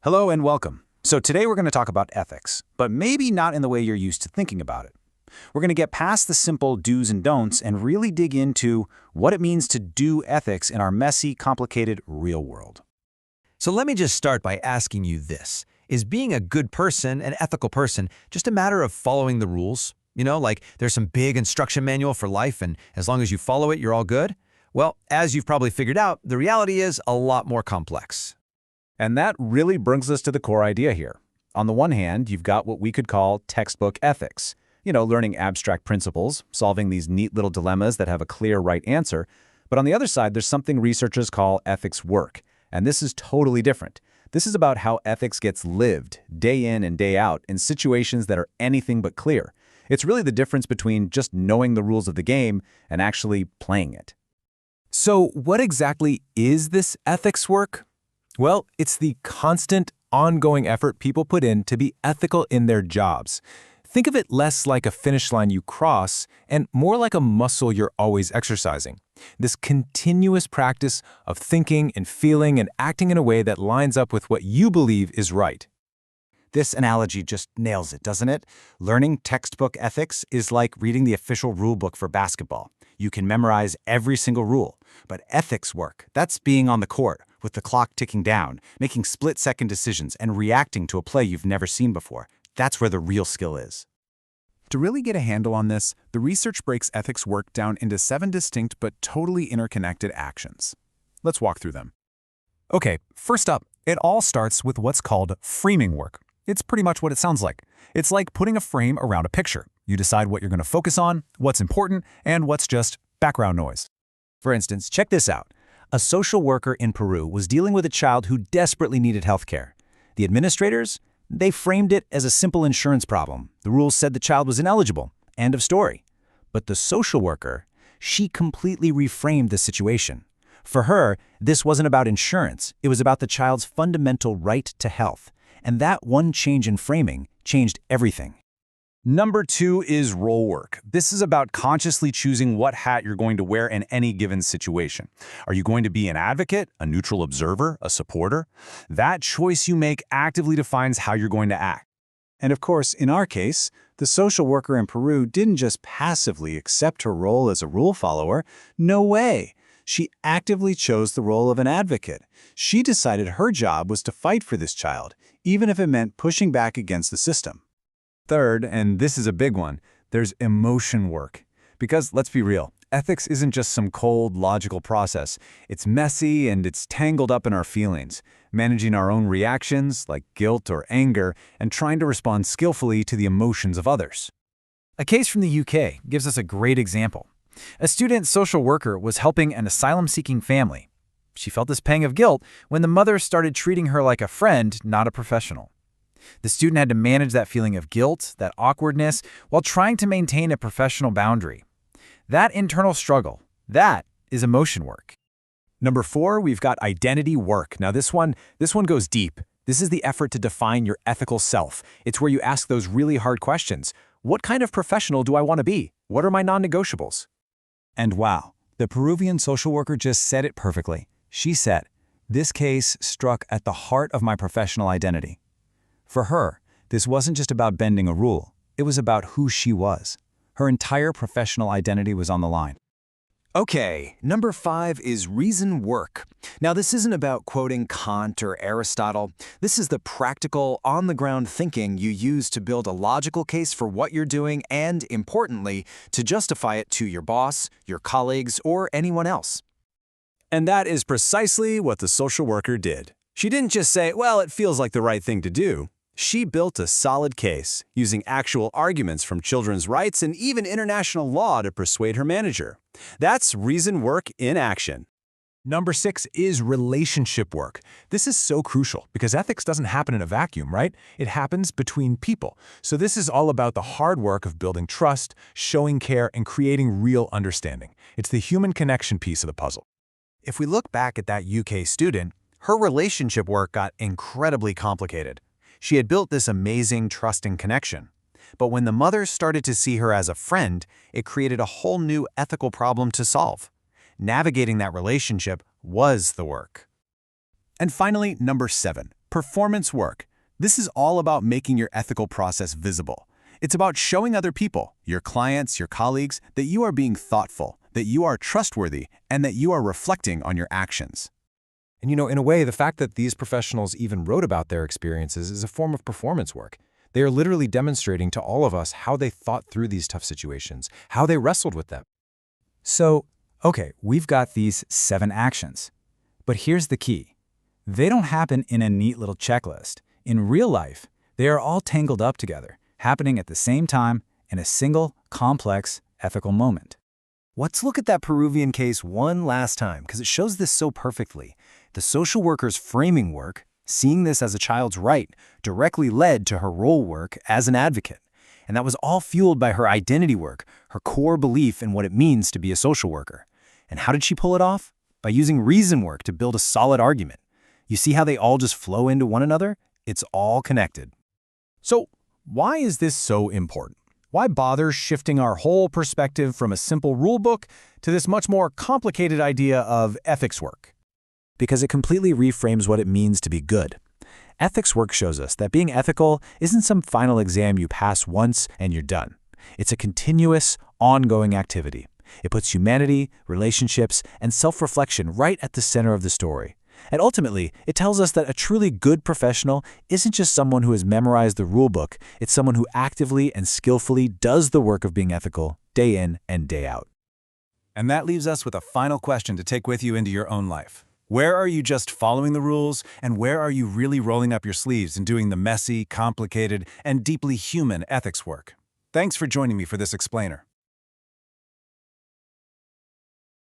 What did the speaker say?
Hello and welcome. So today we're going to talk about ethics, but maybe not in the way you're used to thinking about it. We're going to get past the simple do's and don'ts and really dig into what it means to do ethics in our messy, complicated real world. So let me just start by asking you this. Is being a good person, an ethical person, just a matter of following the rules? Like there's some big instruction manual for life and as long as you follow it, you're all good? Well, as you've probably figured out, the reality is a lot more complex. And that really brings us to the core idea here. On the one hand, you've got what we could call textbook ethics. Learning abstract principles, solving these neat little dilemmas that have a clear right answer. But on the other side, there's something researchers call ethics work. And this is totally different. This is about how ethics gets lived, day in and day out, in situations that are anything but clear. It's really the difference between just knowing the rules of the game and actually playing it. So what exactly is this ethics work? Well, it's the constant, ongoing effort people put in to be ethical in their jobs. Think of it less like a finish line you cross and more like a muscle you're always exercising. This continuous practice of thinking and feeling and acting in a way that lines up with what you believe is right. This analogy just nails it, doesn't it? Learning textbook ethics is like reading the official rule book for basketball. You can memorize every single rule. But ethics work, that's being on the court, with the clock ticking down, making split-second decisions, and reacting to a play you've never seen before. That's where the real skill is. To really get a handle on this, the research breaks ethics work down into 7 distinct but totally interconnected actions. Let's walk through them. Okay, first up, it all starts with what's called framing work. It's pretty much what it sounds like. It's like putting a frame around a picture. You decide what you're going to focus on, what's important, and what's just background noise. For instance, check this out. A social worker in Peru was dealing with a child who desperately needed health care. The administrators, they framed it as a simple insurance problem. The rules said the child was ineligible. End of story. But the social worker, she completely reframed the situation. For her, this wasn't about insurance. It was about the child's fundamental right to health. And that one change in framing changed everything. Number 2 is role work. This is about consciously choosing what hat you're going to wear in any given situation. Are you going to be an advocate, a neutral observer, a supporter? That choice you make actively defines how you're going to act. And of course, in our case, the social worker in Peru didn't just passively accept her role as a rule follower. No way. She actively chose the role of an advocate. She decided her job was to fight for this child, even if it meant pushing back against the system. Third, and this is a big one, there's emotion work. Because let's be real, ethics isn't just some cold, logical process. It's messy and it's tangled up in our feelings, managing our own reactions, like guilt or anger, and trying to respond skillfully to the emotions of others. A case from the UK gives us a great example. A student social worker was helping an asylum-seeking family. She felt this pang of guilt when the mother started treating her like a friend, not a professional. The student had to manage that feeling of guilt, that awkwardness, while trying to maintain a professional boundary. That internal struggle, that is emotion work. Number 4, we've got identity work. Now this one goes deep. This is the effort to define your ethical self. It's where you ask those really hard questions. What kind of professional do I want to be? What are my non-negotiables? And wow, the Peruvian social worker just said it perfectly. She said, "This case struck at the heart of my professional identity." For her, this wasn't just about bending a rule. It was about who she was. Her entire professional identity was on the line. Okay, number 5 is reason work. Now, this isn't about quoting Kant or Aristotle. This is the practical, on-the-ground thinking you use to build a logical case for what you're doing and, importantly, to justify it to your boss, your colleagues, or anyone else. And that is precisely what the social worker did. She didn't just say, well, it feels like the right thing to do. She built a solid case, using actual arguments from children's rights and even international law to persuade her manager. That's reason work in action. Number 6 is relationship work. This is so crucial because ethics doesn't happen in a vacuum, right? It happens between people. So this is all about the hard work of building trust, showing care, and creating real understanding. It's the human connection piece of the puzzle. If we look back at that UK student, her relationship work got incredibly complicated. She had built this amazing, trusting connection. But when the mother started to see her as a friend, it created a whole new ethical problem to solve. Navigating that relationship was the work. And finally, number 7, Performance work. This is all about making your ethical process visible. It's about showing other people, your clients, your colleagues, that you are being thoughtful, that you are trustworthy, and that you are reflecting on your actions. And in a way, the fact that these professionals even wrote about their experiences is a form of performance work. They are literally demonstrating to all of us how they thought through these tough situations, how they wrestled with them. So, okay, we've got these 7 actions. But here's the key. They don't happen in a neat little checklist. In real life, they are all tangled up together, happening at the same time in a single, complex, ethical moment. Let's look at that Peruvian case one last time, because it shows this so perfectly. The social worker's framing work, seeing this as a child's right, directly led to her role work as an advocate. And that was all fueled by her identity work, her core belief in what it means to be a social worker. And how did she pull it off? By using reason work to build a solid argument. You see how they all just flow into one another? It's all connected. So, why is this so important? Why bother shifting our whole perspective from a simple rulebook to this much more complicated idea of ethics work? Because it completely reframes what it means to be good. Ethics work shows us that being ethical isn't some final exam you pass once and you're done. It's a continuous, ongoing activity. It puts humanity, relationships, and self-reflection right at the center of the story. And ultimately, it tells us that a truly good professional isn't just someone who has memorized the rulebook, it's someone who actively and skillfully does the work of being ethical day in and day out. And that leaves us with a final question to take with you into your own life. Where are you just following the rules, and where are you really rolling up your sleeves and doing the messy, complicated, and deeply human ethics work? Thanks for joining me for this explainer.